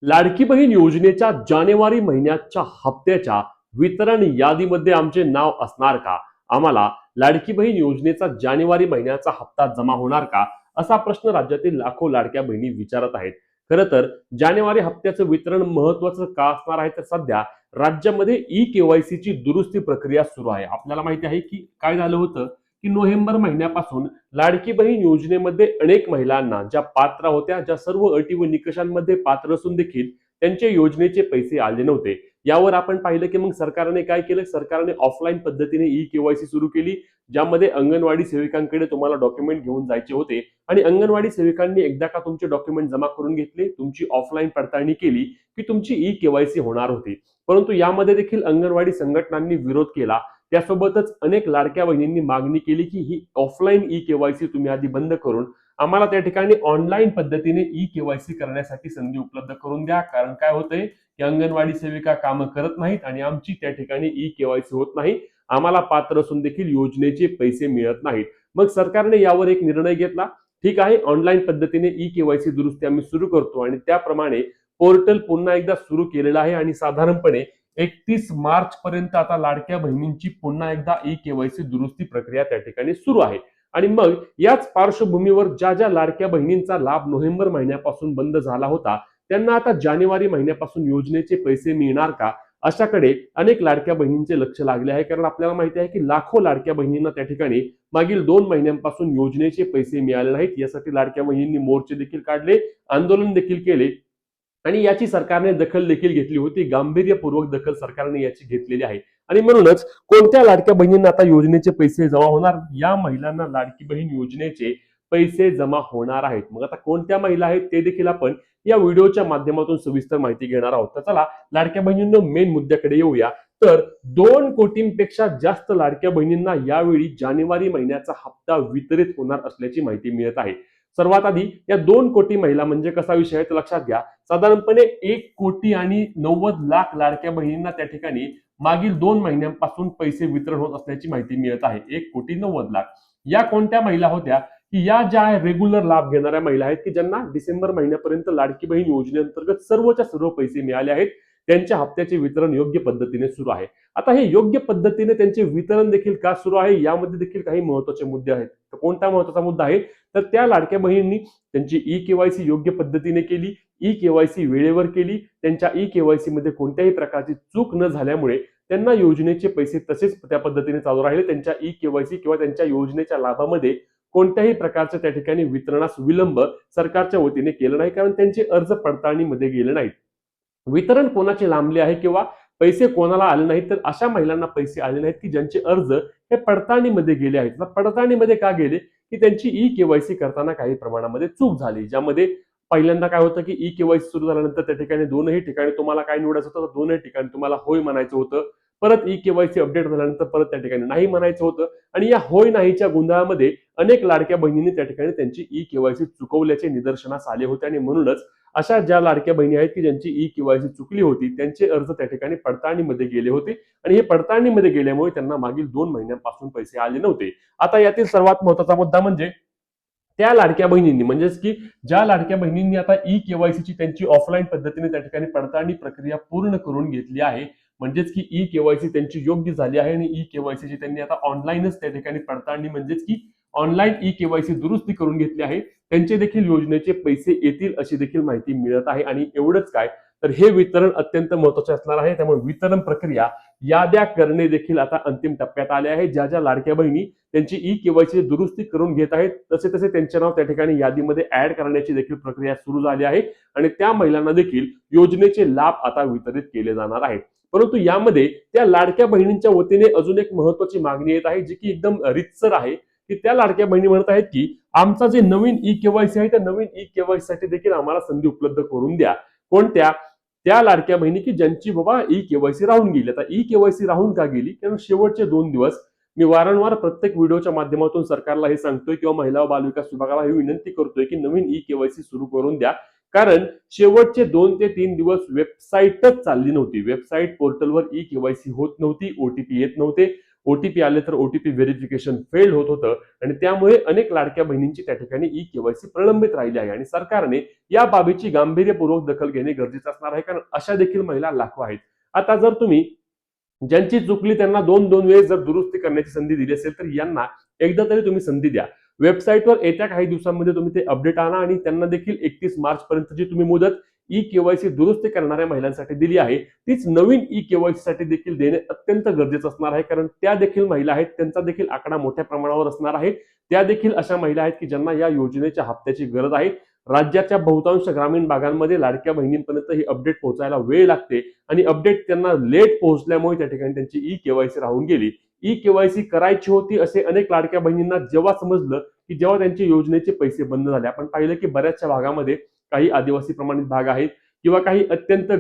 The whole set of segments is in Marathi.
लाडकी बहीण योजनेच्या जानेवारी महिन्याच्या हप्त्याच्या वितरण यादीमध्ये आमचे नाव असणार का? आम्हाला लाडकी बहीण योजनेचा जानेवारी महिन्याचा हप्ता जमा होणार का? असा प्रश्न राज्यातील लाखो लाडक्या बहिणी विचारत आहेत. खरं तर जानेवारी हप्त्याचं वितरण महत्वाचं का असणार आहे, तर सध्या राज्यामध्ये ई केवायसी ची दुरुस्ती प्रक्रिया सुरू आहे. आपल्याला माहिती आहे की काय झालं होतं की नोव्हेंबर महिन्यापासून लाडकी बहीण योजनेमध्ये अनेक महिलांना ज्या पात्र होत्या, ज्या सर्व अटी व निकषांमध्ये पात्र असून देखील त्यांच्या योजनेचे पैसे आले नव्हते. यावर आपण पाहिलं की मग सरकारने काय केलं, सरकारने ऑफलाईन पद्धतीने ई केवायसी सुरू केली, ज्यामध्ये अंगणवाडी सेविकांकडे तुम्हाला डॉक्युमेंट घेऊन जायचे होते आणि अंगणवाडी सेविकांनी एकदा का तुमचे डॉक्युमेंट जमा करून घेतले, तुमची ऑफलाईन पडताळणी केली की तुमची ई केवायसी होणार होती. परंतु यामध्ये देखील अंगणवाडी संघटनांनी विरोध केला. त्यासोबतच अनेक लाडक्या बहिणींनी मागणी केली की ही ऑफलाईन ई केवायसी तुम्ही आधी बंद करून आम्हाला त्या ठिकाणी ऑनलाईन पद्धतीने ई केवायसी करण्यासाठी संधी उपलब्ध करून द्या. कारण काय होतंय की अंगणवाडी सेविका कामं करत नाहीत आणि आमची त्या ठिकाणी ई केवायसी होत नाही, आम्हाला पात्र असून देखील योजनेचे पैसे मिळत नाहीत. मग सरकारने यावर एक निर्णय घेतला. ठीक आहे, ऑनलाईन पद्धतीने ई केवायसी दुरुस्ती आम्ही सुरू करतो आणि त्याप्रमाणे पोर्टल पुन्हा एकदा सुरू केलेलं आहे आणि साधारणपणे 31 मार्च पर्यंत आता लाडक्या बहिणींची पुन्हा एकदा ई केवायसी दुरुस्ती प्रक्रिया त्या ठिकाणी सुरू आहे. आणि मग याच पार्श्वभूमीवर ज्या ज्या लाडक्या बहिणींचा लाभ नोव्हेंबर महिन्यापासून बंद झाला होता, त्यांना आता जानेवारी महिन्यापासून योजनेचे पैसे मिळणार का, अशाकडे अनेक लाडक्या बहिणींचे लक्ष लागले आहे. कारण आपल्याला माहिती आहे की लाखो लाडक्या बहिणींना त्या ठिकाणी मागील 2 महिन्यांपासून योजनेचे पैसे मिळाले नाहीत. यासाठी लाडक्या बहिणींनी मोर्चे देखील काढले, आंदोलन देखील केले आणि याची सरकारने दखल देखील घेतली होती. गांभीर्यपूर्वक दखल सरकारने याची घेतलेली आहे. आणि म्हणूनच कोणत्या लाडक्या बहिणींना आता योजनेचे पैसे जमा होणार? या महिलांना लाडकी बहीण योजनेचे पैसे जमा होणार आहेत. मग आता कोणत्या महिला आहेत ते देखील आपण या व्हिडिओच्या माध्यमातून सविस्तर माहिती घेणार आहोत. तर चला लाडक्या बहिणींनो मेन मुद्द्याकडे येऊया. तर 2 कोटींपेक्षा जास्त लाडक्या बहिणींना यावेळी जानेवारी महिन्याचा हप्ता वितरित होणार असल्याची माहिती मिळत आहे. सर्वात आधी या 2 कोटी महिला म्हणजे कसा विषय आहे, तर लक्षात घ्या. साधारणपणे 1,90,00,000 लाडक्या बहिणींना त्या ठिकाणी मागील 2 महिन्यांपासून पैसे वितरण होत असल्याची माहिती मिळत आहे. 1,90,00,000. या कोणत्या महिला होत्या की या ज्या रेग्युलर लाभ घेणाऱ्या महिला आहेत की ज्यांना डिसेंबर महिन्यापर्यंत लाडकी बहीण योजनेअंतर्गत सर्वच्या सर्व पैसे मिळाले आहेत. त्यांच्या हप्त्याचे वितरण योग्य पद्धतीने सुरू आहे. आता हे योग्य पद्धतीने त्यांचे वितरण देखील का सुरू आहे, यामध्ये देखील काही महत्त्वाचे मुद्दे आहेत. तर कोणता महत्त्वाचा मुद्दा आहे, तर त्या लाडक्या बहिणींनी त्यांची ई केवायसी योग्य पद्धतीने केली, ई केवायसी वेळेवर केली. त्यांच्या ई केवायसी मध्ये कोणत्याही प्रकारची चूक न झाल्यामुळे त्यांना योजनेचे पैसे तसेच त्या पद्धतीने चालू राहिले. त्यांच्या ई केवायसी किंवा त्यांच्या योजनेच्या लाभामध्ये कोणत्याही प्रकारच्या त्या ठिकाणी वितरणास विलंब सरकारच्या वतीने केलं नाही, कारण त्यांचे अर्ज पडताळणीमध्ये गेले नाहीत. वितरण कोणाचे लांबले आहे किंवा पैसे कोणाला आले नाहीत, तर अशा महिलांना पैसे आले नाहीत की ज्यांचे अर्ज हे पडताळणीमध्ये गेले आहेत. पडताळणीमध्ये का गेले, की त्यांची ई केवायसी करताना काही प्रमाणामध्ये चूक झाली, ज्यामध्ये पहिल्यांदा काय होतं की ई केवायसी सुरू झाल्यानंतर त्या ठिकाणी दोनही ठिकाणी तुम्हाला काय निवडायचं होतं, तर दोनही ठिकाणी तुम्हाला होय म्हणायचं होतं. परत ई केवायसी अपडेट झाल्यानंतर परत त्या ठिकाणी नाही म्हणायचं होतं आणि या होय नाहीच्या गोंधळामध्ये अनेक लाडक्या बहिणींनी त्या ठिकाणी त्यांची ई केवायसी चुकवल्याचे निदर्शनास आले होते. आणि म्हणूनच अशा ज्या लाडक्या बहिणी आहेत की ज्यांची ई केवायसी चुकली होती, त्यांचे अर्ज त्या ठिकाणी पडताळणीमध्ये गेले होते आणि हे पडताळणीमध्ये गेल्यामुळे त्यांना मागील 2 महिन्यांपासून पैसे आले नव्हते. आता यातील सर्वात महत्त्वाचा मुद्दा म्हणजे त्या लाडक्या बहिणींनी, म्हणजेच की ज्या लाडक्या बहिणींनी आता ई केवायसीची त्यांची ऑफलाईन पद्धतीने त्या ठिकाणी पडताळणी प्रक्रिया पूर्ण करून घेतली आहे, म्हणजेच की ई केवायसी त्यांची योग्य झाली आहे आणि ई केवायसीची त्यांनी आता ऑनलाईनच त्या ठिकाणी पडताळणी म्हणजेच की ऑनलाईन ई केवायसी दुरुस्ती करून घेतली आहे, त्यांचे देखील योजनेचे पैसे येतील अशी देखील माहिती मिळत आहे. आणि एवढंच काय, तर हे वितरण अत्यंत महत्त्वाचे असणार आहे. त्यामुळे वितरण प्रक्रिया याद्या करणे देखील आता अंतिम टप्प्यात आले आहे. ज्या ज्या लाडक्या बहिणी त्यांची ई केवायसी दुरुस्ती करून घेत आहेत, तसे तसे त्यांचे नाव त्या ठिकाणी यादीमध्ये ऍड करण्याची देखील प्रक्रिया सुरू झाली आहे आणि त्या महिलांना देखील योजनेचे लाभ आता वितरित केले जाणार आहेत. परंतु यामध्ये त्या लाडक्या बहिणींच्या वतीने अजून एक महत्त्वाची मागणी येत आहे, जी की एकदम रितसर आहे, की त्या लाडक्या बहिणी म्हणत आहेत की आमचा जे नवीन ई केवायसी आहे, त्या नवीन ई केवायसी साठी देखील आम्हाला संधी उपलब्ध करून द्या. कोणत्या? त्या लाडक्या बहिणी की ज्यांची बाबा ई केवायसी राहून गेली. आता ई केवायसी राहून का गेली, कारण शेवटचे 2 दिवस मी वारंवार प्रत्येक व्हिडिओच्या माध्यमातून सरकारला हे सांगतोय किंवा महिला व बालविकास विभागाला ही विनंती करतोय की नवीन ई केवायसी सुरू करून द्या. कारण शेवटचे 2 ते 3 दिवस वेबसाईटच चालली नव्हती. वेबसाईट पोर्टलवर ई केवायसी होत नव्हती, ओटीपी येत नव्हते. ओटीपी आले तर ओटीपी व्हेरिफिकेशन फेल होत होतं आणि त्यामुळे अनेक लाडक्या बहिणींची त्या ठिकाणी ई केवायसी प्रलंबित राहिली आहे आणि सरकारने या बाबीची गांभीर्यपूर्वक दखल घेणे गरजेचं असणार आहे, कारण अशा देखील महिला लाखो आहेत. आता जर तुम्ही ज्यांची चुकली त्यांना दोन दोन वेळेस जर दुरुस्ती करण्याची संधी दिली असेल तर यांना एकदा तरी तुम्ही संधी द्या. वेबसाईटवर येत्या काही दिवसांमध्ये तुम्ही ते अपडेट आणा आणि त्यांना देखील 31 मार्च पर्यंतची तुम्ही मुदत ई केवायसी दुरुस्ती करणाऱ्या महिलांसाठी दिली आहे, तीच नवीन ई केवायसी साठी देखील देणे अत्यंत गरजेचं असणार आहे, कारण त्या देखील महिला आहेत, त्यांचा देखील आकडा मोठ्या प्रमाणावर असणार आहे. त्या देखील अशा महिला आहेत की ज्यांना या योजनेच्या हप्त्याची गरज आहे. राज्याच्या बहुतांश ग्रामीण भागांमध्ये लाडक्या बहिणींपर्यंत ही अपडेट पोहोचायला वेळ लागते आणि अपडेट त्यांना लेट पोहोचल्यामुळे त्या ठिकाणी त्यांची ई केवायसी राहून गेली. ई केवायसी करायची होती असे अनेक लाडक्या बहिणींना जेव्हा समजलं की जेव्हा त्यांचे योजनेचे पैसे बंद झाले. आपण पाहिलं की बऱ्याचशा भागामध्ये काही आदिवासी प्रमाणित भाग आहेत किंवा काही अत्यंत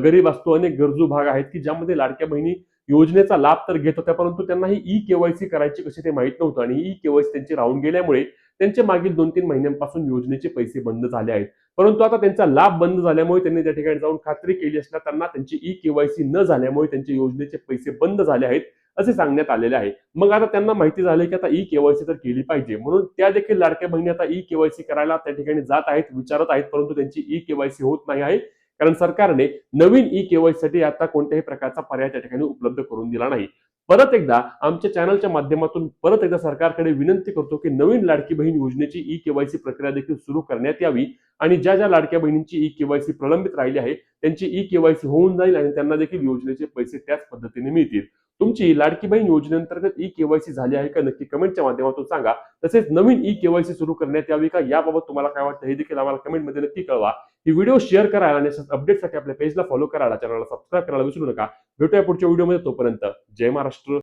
गरीब असतो अनेक गरजू भाग आहेत की ज्यामध्ये लाडक्या बहिणी योजनेचा लाभ तर घेत होत्या, परंतु त्यांना ही ई केवायसी करायची कशी ते माहित नव्हतं आणि ई केवायसी त्यांची राहून गेल्यामुळे त्यांचे मागील 2-3 महिन्यांपासून योजनेचे पैसे बंद झाले आहेत. परंतु आता त्यांचा लाभ बंद झाल्यामुळे त्यांनी त्या ठिकाणी जाऊन खात्री केली असता त्यांना त्यांची ई केवायसी न झाल्यामुळे त्यांचे योजनेचे पैसे बंद झाले आहेत असे सांगण्यात आलेले आहे. मग आता त्यांना माहिती झाले की आता ई केवायसी तर केली पाहिजे, म्हणून त्या देखील लाडक्या बहिणी आता ई केवायसी करायला त्या ठिकाणी जात आहेत, विचारत आहेत, परंतु त्यांची ई केवायसी होत नाही आहे, कारण सरकारने नवीन ई केवायसी साठी आता कोणत्याही प्रकारचा पर्याय त्या ठिकाणी उपलब्ध करून दिला नाही. परत एकदा आमच्या चॅनलच्या माध्यमातून परत एकदा सरकारकडे विनंती करतो की नवीन लाडकी बहीण योजनेची ई केवायसी प्रक्रिया देखील सुरू करण्यात यावी आणि ज्या ज्या लाडक्या बहिणींची ई केवायसी प्रलंबित राहिली आहे त्यांची ई केवायसी होऊन जाईल आणि त्यांना देखील योजनेचे पैसे त्याच पद्धतीने मिळतील. तुमची लाडकी बहीण योजनेअंतर्गत ई केवायसी झाली आहे का नक्की कमेंटच्या माध्यमातून सांगा. तसेच नवीन ई केवायसी सुरू करण्यात यावी का याबाबत तुम्हाला काय वाटतं हे देखील आम्हाला कमेंटमध्ये नक्की कळवा. ही व्हिडिओ शेअर करायला आणि अपडेटसाठी आपल्या पेजला फॉलो करायला, चॅनलला सबस्क्राईब करायला विसरू नका. भेटूया पुढच्या व्हिडिओमध्ये, तोपर्यंत जय महाराष्ट्र.